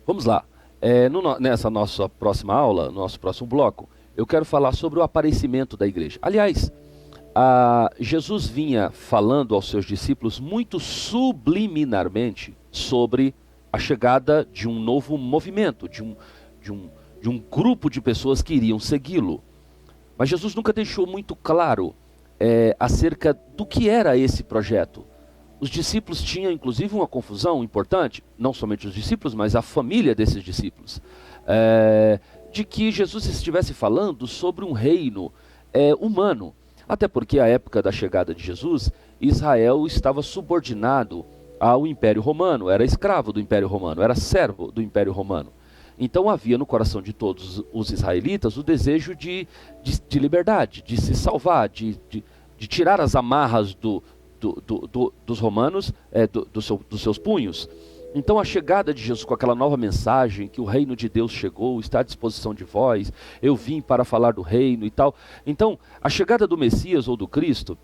Vamos lá. Nessa nossa próxima aula, no nosso próximo bloco, eu quero falar sobre o aparecimento da igreja. Aliás, Jesus vinha falando aos seus discípulos muito subliminarmente sobre a chegada de um novo movimento, de um grupo de pessoas que iriam segui-lo. Mas Jesus nunca deixou muito claro acerca do que era esse projeto. Os discípulos tinham inclusive uma confusão importante, não somente os discípulos, mas a família desses discípulos, de que Jesus estivesse falando sobre um reino humano. Até porque à época da chegada de Jesus, Israel estava subordinado ao Império Romano, era escravo do Império Romano, era servo do Império Romano. Então havia no coração de todos os israelitas o desejo de liberdade, de se salvar, de tirar as amarras dos romanos, dos seus punhos. Então a chegada de Jesus com aquela nova mensagem, que o reino de Deus chegou, está à disposição de vós, eu vim para falar do reino e tal. Então a chegada do Messias ou do Cristo,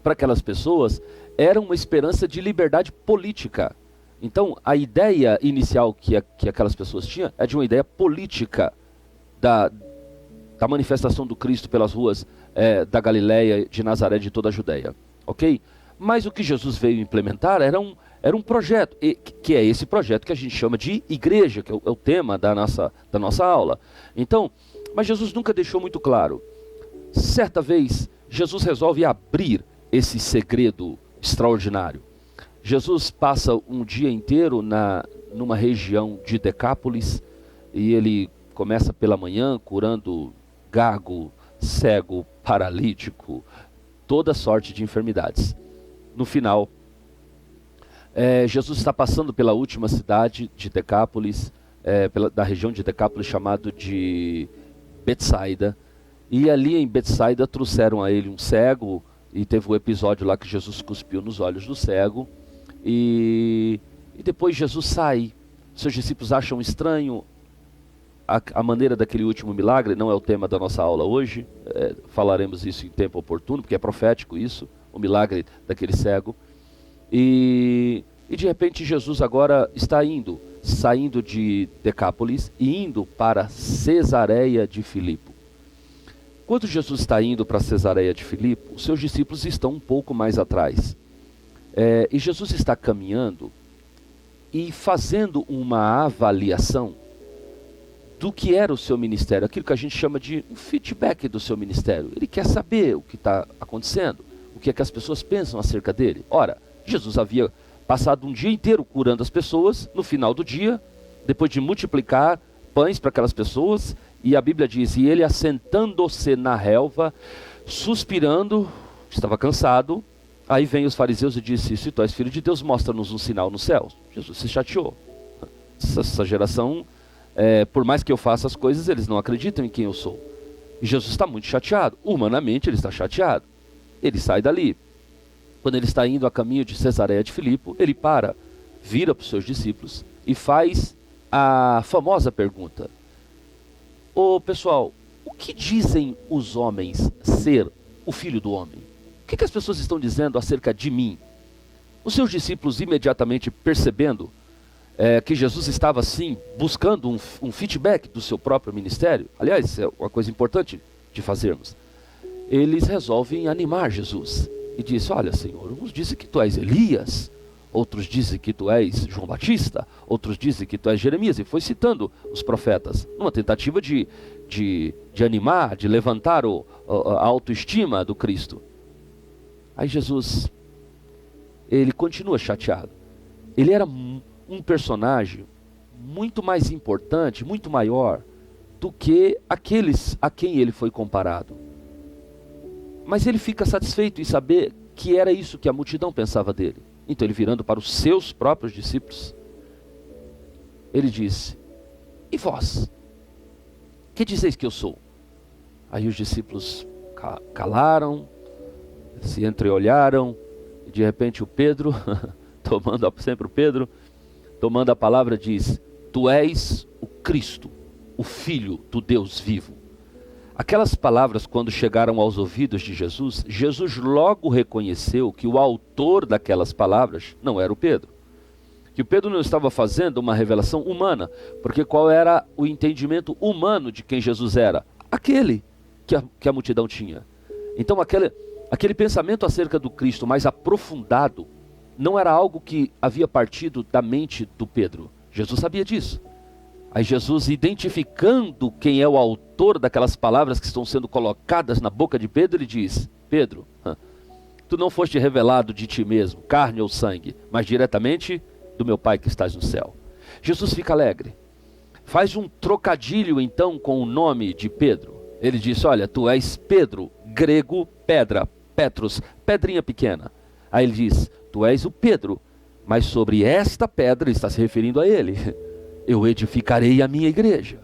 para aquelas pessoas, era uma esperança de liberdade política. Então a ideia inicial que aquelas pessoas tinham é de uma ideia política da manifestação do Cristo pelas ruas da Galileia, de Nazaré, de toda a Judéia. Ok? Mas o que Jesus veio implementar era um projeto, que é esse projeto que a gente chama de igreja, que é o tema da nossa aula. Então, mas Jesus nunca deixou muito claro. Certa vez, Jesus resolve abrir esse segredo extraordinário. Jesus passa um dia inteiro numa região de Decápolis, e ele começa pela manhã curando gago, cego, paralítico, toda sorte de enfermidades. No final, Jesus está passando pela última cidade de Decápolis, da região de Decápolis, chamado de Betsaida, e ali em Betsaida trouxeram a ele um cego, e teve um episódio lá que Jesus cuspiu nos olhos do cego, e depois Jesus sai. Seus discípulos acham estranho a maneira daquele último milagre, não é o tema da nossa aula hoje, falaremos isso em tempo oportuno, porque é profético isso, o milagre daquele cego. E de repente Jesus agora está saindo de Decápolis e indo para Cesareia de Filipo. Quando Jesus está indo para Cesareia de Filipo, os seus discípulos estão um pouco mais atrás. E Jesus está caminhando e fazendo uma avaliação do que era o seu ministério, aquilo que a gente chama de um feedback do seu ministério. Ele quer saber o que está acontecendo, o que é que as pessoas pensam acerca dele. Ora, Jesus havia passado um dia inteiro curando as pessoas. No final do dia, depois de multiplicar pães para aquelas pessoas, e a Bíblia diz, e ele assentando-se na relva, suspirando, estava cansado. Aí vem os fariseus e disse, se tu és filho de Deus, mostra-nos um sinal no céu. Jesus se chateou. Essa geração, por mais que eu faça as coisas, eles não acreditam em quem eu sou. E Jesus está muito chateado. Humanamente ele está chateado. Ele sai dali. Quando ele está indo a caminho de Cesareia de Filipo, ele vira para os seus discípulos e faz a famosa pergunta. Ô pessoal, o que dizem os homens ser o Filho do Homem? O que as pessoas estão dizendo acerca de mim? Os seus discípulos, imediatamente percebendo que Jesus estava assim buscando um feedback do seu próprio ministério, aliás, é uma coisa importante de fazermos, eles resolvem animar Jesus e diz, olha Senhor, uns dizem que tu és Elias, outros dizem que tu és João Batista, outros dizem que tu és Jeremias, e foi citando os profetas, numa tentativa de animar, de levantar a autoestima do Cristo. Aí Jesus, ele continua chateado. Ele era um personagem muito mais importante, muito maior do que aqueles a quem ele foi comparado. Mas ele fica satisfeito em saber que era isso que a multidão pensava dele. Então ele, virando para os seus próprios discípulos, ele disse, e vós? Que dizeis que eu sou? Aí os discípulos calaram, se entreolharam, e de repente o Pedro, sempre o Pedro, tomando a palavra, diz, tu és o Cristo, o Filho do Deus vivo. Aquelas palavras, quando chegaram aos ouvidos de Jesus, Jesus logo reconheceu que o autor daquelas palavras não era o Pedro. que Pedro não estava fazendo uma revelação humana, porque qual era o entendimento humano de quem Jesus era? Aquele que a multidão tinha. Então aquele pensamento acerca do Cristo mais aprofundado não era algo que havia partido da mente do Pedro. Jesus sabia disso. Aí Jesus, identificando quem é o autor daquelas palavras que estão sendo colocadas na boca de Pedro, ele diz: Pedro, tu não foste revelado de ti mesmo, carne ou sangue, mas diretamente do meu Pai que estás no céu. Jesus fica alegre. Faz um trocadilho então com o nome de Pedro. Ele diz: olha, tu és Pedro, grego, pedra, Petros, pedrinha pequena. Aí ele diz: tu és o Pedro, mas sobre esta pedra, ele está se referindo a ele, eu edificarei a minha igreja,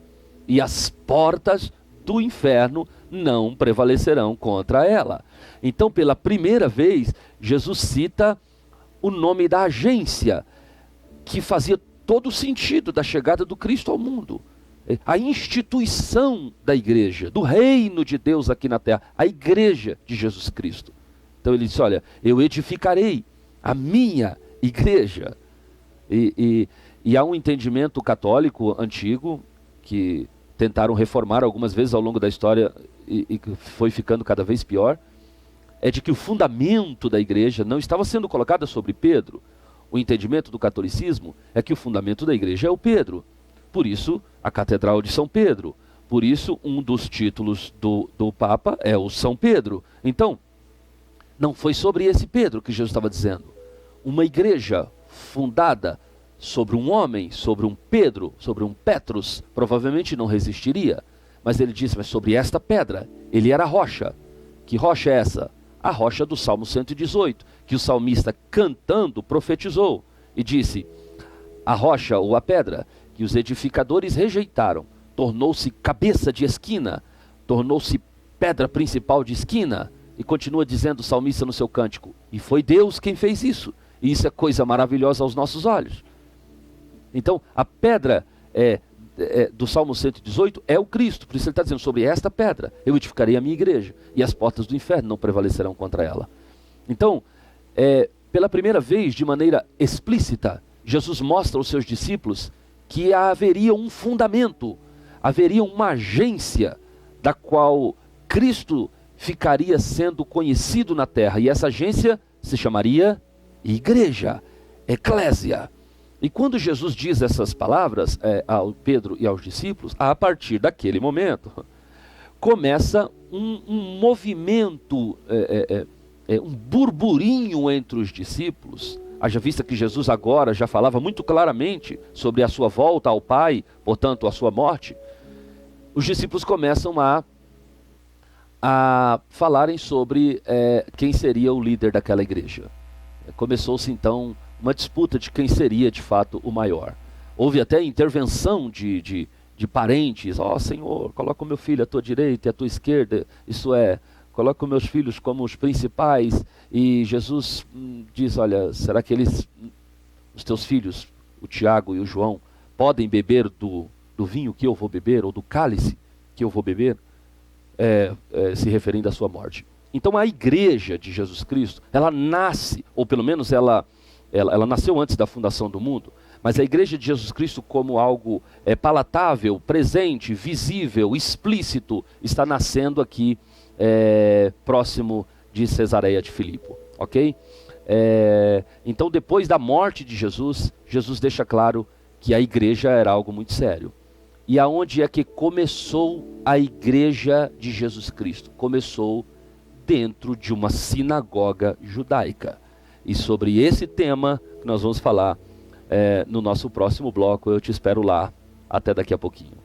e as portas do inferno não prevalecerão contra ela. Então, pela primeira vez, Jesus cita o nome da agência, que fazia todo o sentido da chegada do Cristo ao mundo. A instituição da igreja, do reino de Deus aqui na terra, a igreja de Jesus Cristo. Então ele disse: olha, eu edificarei a minha igreja. E há um entendimento católico antigo, que tentaram reformar algumas vezes ao longo da história, e foi ficando cada vez pior, é de que o fundamento da igreja não estava sendo colocado sobre Pedro. O entendimento do catolicismo é que o fundamento da igreja é o Pedro. Por isso, a Catedral de São Pedro. Por isso, um dos títulos do Papa é o São Pedro. Então, não foi sobre esse Pedro que Jesus estava dizendo. Uma igreja fundada sobre um homem, sobre um Pedro, sobre um Petros, provavelmente não resistiria. Mas ele disse: mas sobre esta pedra, ele era a rocha. Que rocha é essa? A rocha do Salmo 118, que o salmista, cantando, profetizou. E disse: a rocha ou a pedra que os edificadores rejeitaram, tornou-se cabeça de esquina, tornou-se pedra principal de esquina. E continua dizendo o salmista no seu cântico: e foi Deus quem fez isso. E isso é coisa maravilhosa aos nossos olhos. Então, a pedra do Salmo 118 é o Cristo. Por isso ele está dizendo: sobre esta pedra eu edificarei a minha igreja, e as portas do inferno não prevalecerão contra ela. Então, pela primeira vez, de maneira explícita, Jesus mostra aos seus discípulos que haveria um fundamento, haveria uma agência da qual Cristo ficaria sendo conhecido na terra, e essa agência se chamaria igreja, eclésia. E quando Jesus diz essas palavras ao Pedro e aos discípulos, a partir daquele momento, começa um movimento, um burburinho entre os discípulos. Haja vista que Jesus agora já falava muito claramente sobre a sua volta ao Pai, portanto a sua morte. Os discípulos começam a falarem sobre quem seria o líder daquela igreja. Começou-se então uma disputa de quem seria de fato o maior. Houve até intervenção de parentes: ó Senhor, coloca o meu filho à tua direita e à tua esquerda, isso é, coloca os meus filhos como os principais. E Jesus diz: olha, será que os teus filhos, o Tiago e o João, podem beber do vinho que eu vou beber, ou do cálice que eu vou beber? Se referindo à sua morte. Então a igreja de Jesus Cristo, ela nasce, ou pelo menos ela nasceu antes da fundação do mundo, mas a igreja de Jesus Cristo, como algo palatável, presente, visível, explícito, está nascendo aqui próximo de Cesareia de Filipo, ok? Então, depois da morte de Jesus, Jesus deixa claro que a igreja era algo muito sério. E aonde é que começou a igreja de Jesus Cristo? Começou dentro de uma sinagoga judaica. E sobre esse tema que nós vamos falar no nosso próximo bloco. Eu te espero lá. Até daqui a pouquinho.